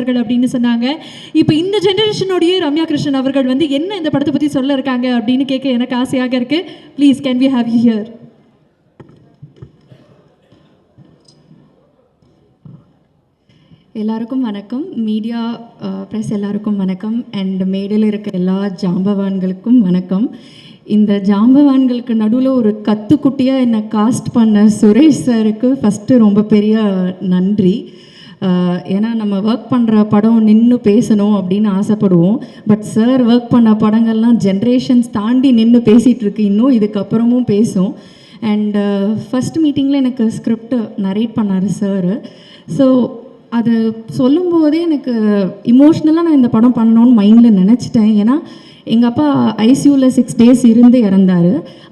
அப்படின்னு சொன்னாங்க. இப்போ இந்த ஜெனரேஷனுடைய ரம்யா கிருஷ்ணன் அவர்கள் வந்து என்ன இந்த படத்தை பற்றி சொல்ல இருக்காங்க அப்படின்னு கேட்க எனக்கு ஆசையாக இருக்கு. Please can we have you here? எல்லாருக்கும் வணக்கம். மீடியா ப்ரெஸ் எல்லாருக்கும் வணக்கம். அண்ட் மேடையில் இருக்க எல்லா ஜாம்பவான்களுக்கும் வணக்கம். இந்த ஜாம்பவான்களுக்கு நடுவில் ஒரு கத்துக்குட்டியாக என்னை காஸ்ட் பண்ண சுரேஷ் சாருக்கு ஃபஸ்ட்டு ரொம்ப பெரிய நன்றி. ஏன்னா நம்ம ஒர்க் பண்ணுற படம் நின்று பேசணும் அப்படின்னு ஆசைப்படுவோம். பட் சார் ஒர்க் பண்ண படங்கள்லாம் ஜென்ரேஷன்ஸ் தாண்டி நின்று பேசிகிட்ருக்கு, இன்னும் இதுக்கப்புறமும் பேசும். அண்டு ஃபஸ்ட் மீட்டிங்கில் எனக்கு ஸ்கிரிப்ட் நரேட் பண்ணார் சார். ஸோ அது சொல்லும்போதே எனக்கு இமோஷ்னலாக நான் இந்த படம் பண்ணணும்னு மைண்டில் நினச்சிட்டேன். ஏன்னா எங்கள் அப்பா ஐசியூவில் 6 days இருந்து இறந்தார்.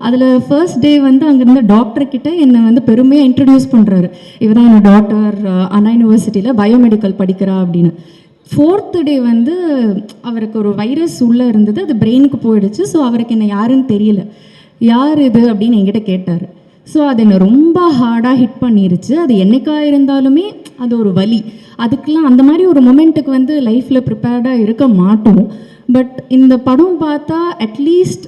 அதில் ஃபர்ஸ்ட் டே வந்து அங்கேருந்த டாக்டர்கிட்ட என்னை வந்து பெருமையாக இன்ட்ரடியூஸ் பண்ணுறாரு. இவர் தான் என்னோட டாக்டர் அண்ணா யூனிவர்சிட்டியில் பயோமெடிக்கல் படிக்கிறா அப்படின்னு. 4th day வந்து அவருக்கு ஒரு வைரஸ் உள்ளே இருந்தது, அது பிரெயினுக்கு போயிடுச்சு. ஸோ அவருக்கு என்ன யாருன்னு தெரியல. யார் இது அப்படின்னு என்கிட்ட கேட்டார். ஸோ அது என்னை ரொம்ப ஹார்டாக ஹிட் பண்ணிருச்சு. அது என்னைக்காக இருந்தாலுமே அது ஒரு வலி. அதுக்கெலாம் அந்த மாதிரி ஒரு மொமெண்ட்டுக்கு வந்து லைஃப்பில் ப்ரிப்பேர்டாக இருக்க மாட்டோம். பட் இந்த படம் பார்த்தா அட்லீஸ்ட்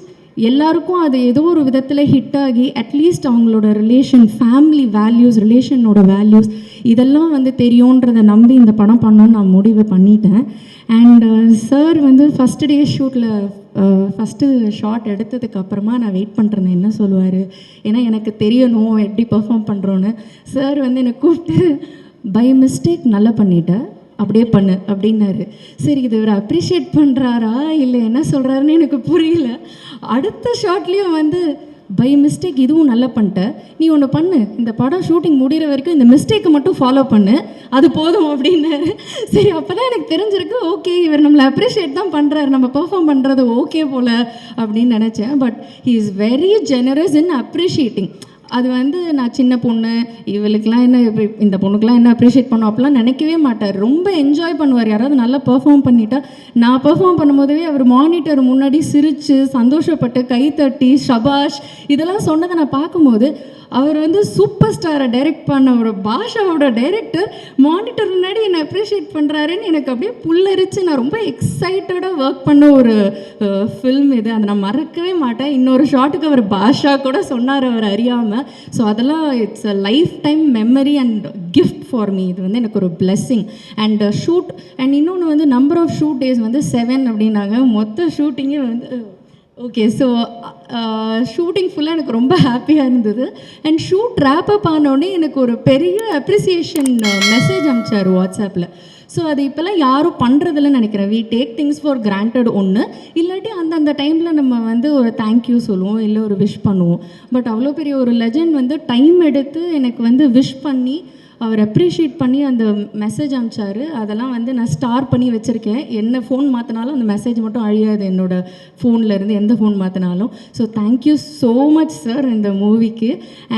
எல்லாருக்கும் அது ஏதோ ஒரு விதத்தில் ஹிட் ஆகி அட்லீஸ்ட் அவங்களோட ரிலேஷன், ஃபேமிலி வேல்யூஸ், ரிலேஷனோட வேல்யூஸ் இதெல்லாம் வந்து தெரியுன்றதை நம்பி இந்த படம் பண்ணணும்னு நான் முடிவு பண்ணிட்டேன். அண்டு சார் வந்து ஃபஸ்ட்டு டே ஷூட்டில் ஃபஸ்ட்டு ஷாட் எடுத்ததுக்கு அப்புறமா நான் வெயிட் பண்ணுறேன் என்ன சொல்லுவார், ஏன்னா எனக்கு தெரியணும் எப்படி பெர்ஃபார்ம் பண்ணுறோன்னு. சார் வந்து என்னை கூப்பிட்டு பை மிஸ்டேக் நல்லா பண்ணிட்டேன், அப்படியே பண்ணு அப்படின்னாரு. சரி, இது இவர் அப்ரிஷியேட் பண்ணுறாரா இல்லை என்ன சொல்கிறாருன்னு எனக்கு புரியல. அடுத்த ஷாட்லேயும் வந்து பை மிஸ்டேக் இதுவும் நல்லா பண்ணிட்ட, நீ ஒன்று பண்ணு, இந்த படம் ஷூட்டிங் முடிகிற வரைக்கும் இந்த மிஸ்டேக்கை மட்டும் ஃபாலோ பண்ணு, அது போதும் அப்படின்னாரு. சரி, அப்போ தான் எனக்கு தெரிஞ்சிருக்கு, ஓகே இவர் நம்மளை அப்ரிஷியேட் தான் பண்ணுறாரு, நம்ம பெர்ஃபார்ம் பண்ணுறது ஓகே போல் அப்படின்னு நினச்சேன். But he is very generous in appreciating. அது வந்து நான் சின்ன பொண்ணு, இவளுக்கெலாம் என்ன, இந்த பொண்ணுக்கெலாம் என்ன அப்ரிஷியேட் பண்ணோம் அப்படிலாம் நினைக்கவே மாட்டார். ரொம்ப என்ஜாய் பண்ணுவார். யாராவது நல்லா பெர்ஃபார்ம் பண்ணிட்டா, நான் பெர்ஃபார்ம் பண்ணும்போதவே அவர் மானிட்டர் முன்னாடி சிரித்து சந்தோஷப்பட்டு கைத்தட்டி ஷபாஷ் இதெல்லாம் சொன்னதை நான் பார்க்கும்போது, அவர் வந்து சூப்பர் ஸ்டாரை டைரக்ட் பண்ண ஒரு பாஷாவோட டைரக்டர் மானிட்டர் முன்னாடி என்னை அப்ரிஷியேட் பண்ணுறாருன்னு எனக்கு அப்படியே புல்லரிச்சு நான் ரொம்ப எக்ஸைட்டடாக ஒர்க் பண்ண ஒரு ஃபில்ம் இது. அதை நான் மறக்கவே மாட்டேன். இன்னொரு ஷாட்டுக்கு அவர் பாஷா கூட சொன்னார் அவர் அறியாமல். ஸோ அதெல்லாம் it's a life time memory and gift for me. இது வந்து எனக்கு ஒரு பிளெஸ்ஸிங். அண்ட் ஷூட் அண்ட் இன்னொன்று வந்து நம்பர் ஆஃப் ஷூட் டேஸ் வந்து 7 அப்படின்னாங்க. மொத்த ஷூட்டிங்கே வந்து ஓகே. ஸோ ஷூட்டிங் ஃபுல்லாக எனக்கு ரொம்ப ஹாப்பியாக இருந்தது. அண்ட் ஷூட் ரேப் அப் ஆனோடனே எனக்கு ஒரு பெரிய அப்ரிசியேஷன் மெசேஜ் அனுப்பிச்சார் வாட்ஸ்அப்பில். ஸோ அது இப்போல்லாம் யாரும் பண்ணுறதில்லன்னு நினைக்கிறேன். We take things for granted ஒன்று, இல்லாட்டி அந்த டைமில் நம்ம வந்து ஒரு தேங்க்யூ சொல்லுவோம், இல்லை ஒரு விஷ் பண்ணுவோம். பட் அவ்வளோ பெரிய ஒரு லெஜண்ட் வந்து டைம் எடுத்து எனக்கு வந்து விஷ் பண்ணி அவர் அப்ரிஷியேட் பண்ணி அந்த மெசேஜ் அனுப்பிச்சார். அதெல்லாம் வந்து நான் ஸ்டார் பண்ணி வச்சுருக்கேன். என்ன ஃபோன் மாற்றினாலும் அந்த மெசேஜ் மட்டும் அழியாது என்னோடய ஃபோன்லேருந்து, எந்த ஃபோன் மாற்றினாலும். So thank you so much sir இந்த மூவிக்கு.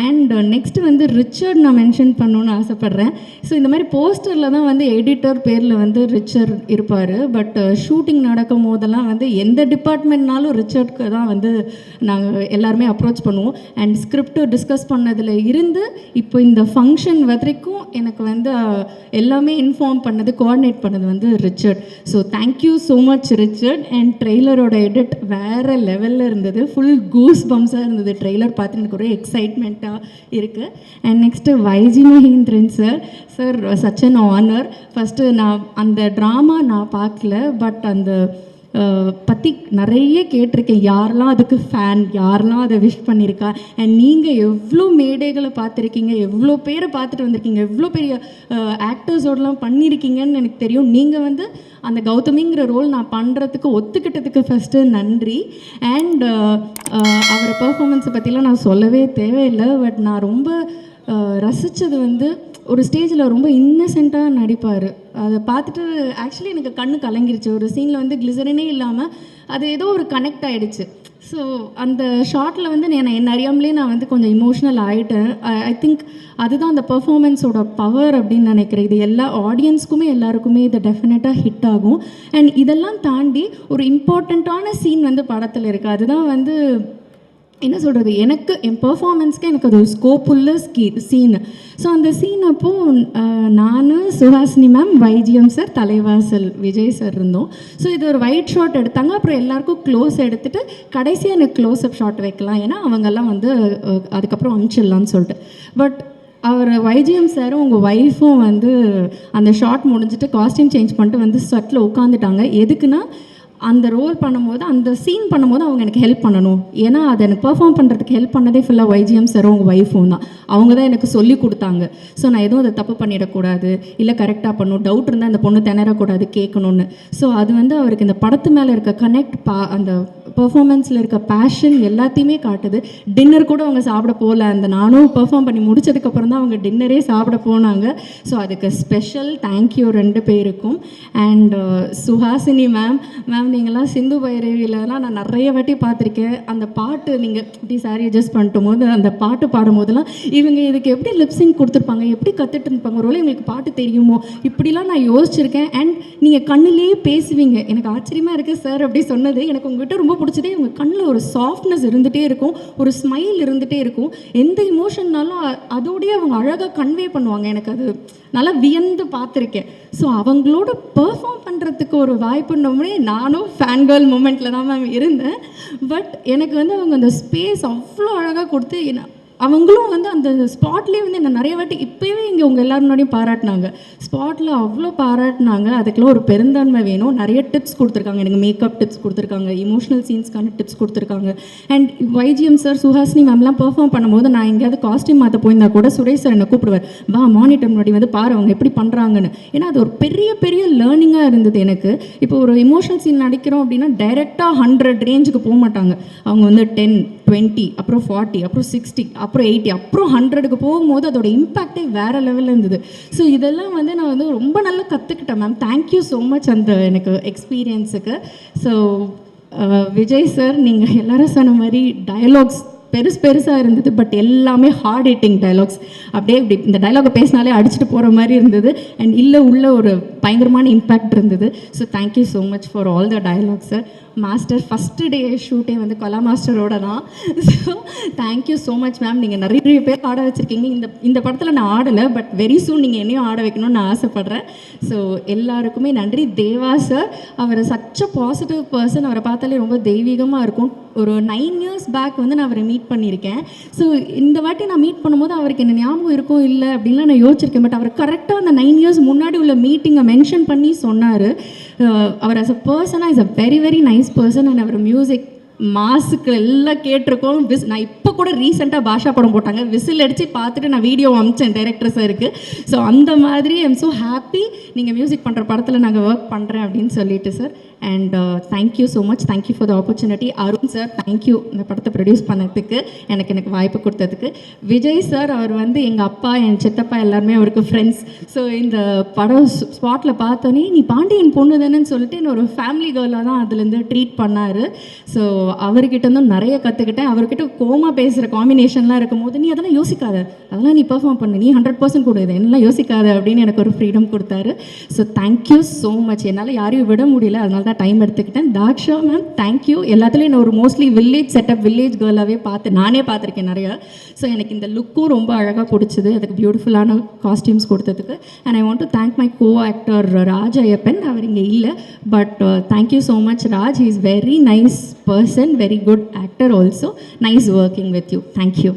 அண்ட் நெக்ஸ்ட்டு வந்து ரிச்சர்ட் நான் மென்ஷன் பண்ணணுன்னு ஆசைப்பட்றேன். ஸோ இந்த மாதிரி போஸ்டரில் தான் வந்து எடிட்டர் பேரில் வந்து ரிச்சர்ட் இருப்பார். பட் ஷூட்டிங் நடக்கும் போதெல்லாம் வந்து எந்த டிபார்ட்மெண்ட்னாலும் ரிச்சர்ட்க்கு தான் வந்து நாங்கள் எல்லாருமே அப்ரோச் பண்ணுவோம். அண்ட் ஸ்கிரிப்ட் டிஸ்கஸ் பண்ணதில் இருந்து இப்போ இந்த ஃபங்க்ஷன் வரைக்கும் எனக்கு வந்து எல்லாமே இன்ஃபார்ம் பண்ணது, கோஆர்டினேட் பண்ணது வந்து Richard. So thank you so much Richard. And ட்ரெய்லரோட எடிட் வேறு லெவலில் இருந்தது. ஃபுல் கூஸ் பம்ஸாக இருந்தது. ட்ரெய்லர் பார்த்து எனக்கு ஒரே எக்ஸைட்மெண்ட்டாக இருக்குது. And next YG Mahendran sir. Sir such an honour. First நான் அந்த ட்ராமா நான் பார்க்கல, பட் அந்த பற்றி நிறைய கேட்டிருக்கேன். யாரெல்லாம் அதுக்கு ஃபேன், யாரெல்லாம் அதை விஷ் பண்ணியிருக்கா. அண்ட் நீங்கள் எவ்வளோ மேடைகளை பார்த்துருக்கீங்க, எவ்வளோ பேரை பார்த்துட்டு வந்திருக்கீங்க, எவ்வளோ பெரிய ஆக்டர்ஸோடலாம் பண்ணியிருக்கீங்கன்னு எனக்கு தெரியும். நீங்கள் வந்து அந்த கௌதமிங்கிற ரோல் நான் பண்ணுறதுக்கு ஒத்துக்கிட்டதுக்கு ஃபஸ்ட்டு நன்றி. அண்ட் அவரை பர்ஃபார்மன்ஸை பற்றிலாம் நான் சொல்லவே தேவையில்லை. பட் நான் ரொம்ப ரசித்தது வந்து ஒரு ஸ்டேஜில் ரொம்ப இன்னசென்ட்டாக நடிப்பார். அதை பார்த்துட்டு ஆக்சுவலி எனக்கு கண்ணு கலங்கிருச்சு. ஒரு சீனில் வந்து கிளிசரினே இல்லாமல் அது ஏதோ ஒரு கனெக்ட் ஆகிடுச்சு. ஸோ அந்த ஷார்ட்டில் வந்து என்ன அறியாமலே நான் வந்து கொஞ்சம் இமோஷ்னல் ஆகிட்டேன். ஐ திங்க் அதுதான் அந்த பர்ஃபார்மன்ஸோட பவர் அப்படின்னு நினைக்கிறேன். இது எல்லா ஆடியன்ஸ்க்குமே எல்லாருக்குமே இது டெஃபினட்டாக ஹிட் ஆகும். அண்ட் இதெல்லாம் தாண்டி ஒரு இம்பார்ட்டண்ட்டான சீன் வந்து படத்தில் இருக்குது. அதுதான் வந்து என்ன சொல்கிறது, எனக்கு என் பெர்ஃபார்மன்ஸ்க்கு எனக்கு அது ஒரு ஸ்கோப் உள்ள சீனு. ஸோ அந்த சீன் அப்போது நான், சுஹாசினி மேம், வைஜிஎம் சார், தலைவாசல் விஜய் சார் இருந்தோம். ஸோ இது ஒரு ஒயிட் ஷாட் எடுத்தாங்க. அப்புறம் எல்லாருக்கும் க்ளோஸ் எடுத்துகிட்டு கடைசியாக எனக்கு க்ளோஸ்அப் ஷாட் வைக்கலாம், ஏன்னா அவங்கெல்லாம் வந்து அதுக்கப்புறம் அனுப்பிச்சிடலான்னு சொல்லிட்டு. பட் அவர் வைஜிஎம் சாரும் உங்கள் ஒய்ஃபும் வந்து அந்த ஷாட் முடிஞ்சிட்டு காஸ்டியூம் சேஞ்ச் பண்ணிட்டு வந்து ஸ்வெட்டில் உட்காந்துட்டாங்க. எதுக்குன்னா அந்த ரோல் பண்ணும்போது, அந்த சீன் பண்ணும்போது அவங்க எனக்கு ஹெல்ப் பண்ணணும். ஏன்னா அதை எனக்கு பெர்ஃபார்ம் பண்ணுறதுக்கு ஹெல்ப் பண்ணதே ஃபுல்லாக வைஜிஎம் சாரும் உங்கள் ஒய்ஃபும் தான். அவங்க தான் எனக்கு சொல்லி கொடுத்தாங்க. ஸோ நான் எதுவும் அதை தப்பு பண்ணிடக்கூடாது, இல்லை கரெக்டாக பண்ணணும், டவுட் இருந்தால் அந்த பொண்ணு திணறக்கூடாது கேட்கணுன்னு. ஸோ அது வந்து அவருக்கு இந்த படத்து மேலே இருக்க கனெக்ட், அந்த பெர்ஃபார்மன்ஸில் இருக்க பேஷன் எல்லாத்தையுமே காட்டுது. டின்னர் கூட அவங்க சாப்பிட போகல, அந்த நானும் பெர்ஃபார்ம் பண்ணி முடிச்சதுக்கப்புறம் தான் அவங்க டின்னரே சாப்பிட போனாங்க. ஸோ அதுக்கு ஸ்பெஷல் தேங்க்யூ 2 பேருக்கும். அண்ட் சுஹாசினி மேம், நீங்களாம் சிந்து பைரவிலலாம் நான் நிறைய வாட்டி பார்த்துருக்கேன். அந்த பாட்டு நீங்கள் இப்படி சாரி அட்ஜஸ்ட் பண்ணிட்டும் போது அந்த பாட்டு பாடும்போதெல்லாம் இவங்க இதுக்கு எப்படி லிப்ஸிங் கொடுத்துருப்பாங்க, எப்படி கற்றுட்டு இருப்பாங்க, ஒரு இவங்களுக்கு பாட்டு தெரியுமோ, இப்படிலாம் நான் யோசிச்சிருக்கேன். அண்ட் நீங்கள் கண்ணிலேயே பேசுவீங்க. எனக்கு ஆச்சரியமாக இருக்குது சார் அப்படி சொன்னது. எனக்கு உங்கள்கிட்ட ரொம்ப பிடிச்சதே உங்கள் கண்ணில் ஒரு சாஃப்ட்னஸ் இருந்துகிட்டே இருக்கும், ஒரு ஸ்மைல் இருந்துகிட்டே இருக்கும். எந்த இமோஷன்னாலும் அதோடய அவங்க அழகாக கன்வே பண்ணுவாங்க. எனக்கு அது நல்லா வியந்து பார்த்துருக்கேன். ஸோ அவங்களோட பெர்ஃபார்ம் பண்ணுறதுக்கு ஒரு வாய்ப்புன்னோடனே நானும் ஃபேன் கேர்ள் மூமெண்ட்டில் தான் மேம் இருந்தேன். பட் எனக்கு வந்து அவங்க அந்த ஸ்பேஸ் அவ்வளோ அழகாக கொடுத்து அவங்களும் வந்து அந்த ஸ்பாட்லேயே வந்து என்ன நிறைய வாட்டி இப்போவே இங்கே உங்கள் எல்லோரும் முன்னாடியும் பாராட்டினாங்க. ஸ்பாட்டில் அவ்வளோ பாராட்டினாங்க. அதுக்கெல்லாம் ஒரு பெருந்தன்மை வேணும். நிறைய டிப்ஸ் கொடுத்துருக்காங்க, எனக்கு மேக்கப் டிப்ஸ் கொடுத்துருக்காங்க, இமோஷனல் சீன்ஸ்க்கான டிப்ஸ் கொடுத்துருக்காங்க. அண்ட் வைஜிஎம் சார், சுஹாசினி மேம்லாம் பெர்ஃபார்ம் பண்ணும்போது நான் எங்கேயாவது காஸ்டியூம் மாற்ற போயிருந்தா கூட சுரேஷ் சார் என்னை கூப்பிடுவார், வா மானிட்டர் முன்னாடி வந்து பாரு அவங்க எப்படி பண்ணுறாங்கன்னு. ஏன்னா அது ஒரு பெரிய பெரிய லேர்னிங்காக இருந்தது எனக்கு. இப்போ ஒரு இமோஷனல் சீன் நடிக்கிறோம் அப்படின்னா டைரெக்டாக 100 ரேஞ்சுக்கு போக மாட்டாங்க. அவங்க வந்து 10, 20, அப்புறம் 40, அப்புறம் 60, அப்புறம் 80, அப்புறம் 100க்கு போகும்போது அதோட இம்பேக்டே வேறு லெவலில் இருந்தது. ஸோ இதெல்லாம் வந்து நான் வந்து ரொம்ப நல்லா கற்றுக்கிட்டேன் மேம். தேங்க்யூ ஸோ மச் அந்த எனக்கு எக்ஸ்பீரியன்ஸுக்கு. ஸோ விஜய் சார், நீங்கள் எல்லாரும் சொன்ன மாதிரி டயலாக்ஸ் பெருசாக இருந்தது. பட் எல்லாமே ஹார்ட் ஹிட்டிங் டைலாக்ஸ். அப்படியே இப்படி இந்த டைலாகை பேசினாலே அடிச்சுட்டு போகிற மாதிரி இருந்தது. அண்ட் உள்ள ஒரு பயங்கரமான இம்பேக்ட் இருந்தது. So thank you so much for all the dialogues sir. Master first day ஷூட்டே வந்து கலா மாஸ்டரோட தான். So thank you so much ma'am. நீங்கள் நிறைய பேர் ஆட வச்சுருக்கீங்க. இந்த படத்தில் நான் ஆடலை, பட் வெரி சூன் நீங்கள் என்னையும் ஆட வைக்கணும்னு நான் ஆசைப்பட்றேன். ஸோ எல்லாருக்குமே நன்றி. தேவா சார், அவர் சச் அ பாசிட்டிவ் பர்சன். அவரை பார்த்தாலே ரொம்ப தெய்வீகமாக இருக்கும். ஒரு 9 years பேக் வந்து நான் அவரை மீட் பண்ணியிருக்கேன். ஸோ இந்த வாட்டி நான் மீட் பண்ணும்போது அவருக்கு என்ன ஞாபகம் இருக்கும் இல்லை அப்படின்லாம் நான் யோசிச்சிருக்கேன். பட் அவர் கரெக்டாக அந்த 9 years முன்னாடி உள்ள மீட்டிங்கை மென்ஷன் பண்ணி சொன்னார். அவர் ஆஸ் அ பர்சனாக is a very very nice person. And அவர் மியூசிக் மாஸுக்கு எல்லாம் கேட்டிருக்கோம். நான் இப்போ கூட ரீசெண்டாக பாஷா படம் போட்டாங்க, விசில் அடித்து பார்த்துட்டு நான் வீடியோ அமிச்சேன் டைரக்டர் சாருக்கு. ஸோ அந்த மாதிரி ஐம் ஸோ ஹாப்பி நீங்கள் மியூசிக் பண்ணுற படத்தில் நாங்கள் ஒர்க் பண்ணுறேன் அப்படின்னு சொல்லிட்டு sir. And thank you so much. Thank you for the opportunity. Arun sir, thank you இந்த படத்தை ப்ரொடியூஸ் பண்ணதுக்கு, எனக்கு வாய்ப்பு கொடுத்ததுக்கு. விஜய் சார், அவர் வந்து எங்கள் அப்பா, என் சித்தப்பா எல்லாருமே அவருக்கு ஃப்ரெண்ட்ஸ். ஸோ இந்த படம் ஸ்பாட்டில் பார்த்தோன்னே நீ பாண்டியன் பொண்ணு தானேன்னு சொல்லிட்டு என்ன ஒரு ஃபேமிலி கேர்லாக தான் அதுலேருந்து ட்ரீட் பண்ணார். ஸோ அவர்கிட்ட இருந்தும் நிறைய கற்றுக்கிட்டேன். அவர்கிட்ட கோமா பேசுகிற காம்பினேஷன்லாம் இருக்கும்போது நீ அதெல்லாம் யோசிக்காத, அதெல்லாம் நீ பெர்ஃபார்ம் பண்ணு, நீ 100% கொடுது, என்னெல்லாம் யோசிக்காத அப்படின்னு எனக்கு ஒரு ஃப்ரீடம் கொடுத்தாரு. So thank you so much. என்னால் யாரையும் விட முடியல, அதனால தான் டைம் எடுத்துக்கிட்டேன். Daksha ma'am, thank you. எல்லாத்துலேயும் நான் ஒரு மோஸ்ட்லி வில்லேஜ் செட்டப், வில்லேஜ் கேர்லாகவே நானே பார்த்துருக்கேன் நிறையா. ஸோ எனக்கு இந்த லுக்கும் ரொம்ப அழகாக பிடிச்சிது, அதுக்கு பியூட்டிஃபுல்லான காஸ்டியூம்ஸ் கொடுத்ததுக்கு. And I want to thank my co actor Raj Ayyappan. அவர் இங்கே இல்லை, but thank you so much Raj. He is very nice person, very good actor also. Nice working with you. Thank you.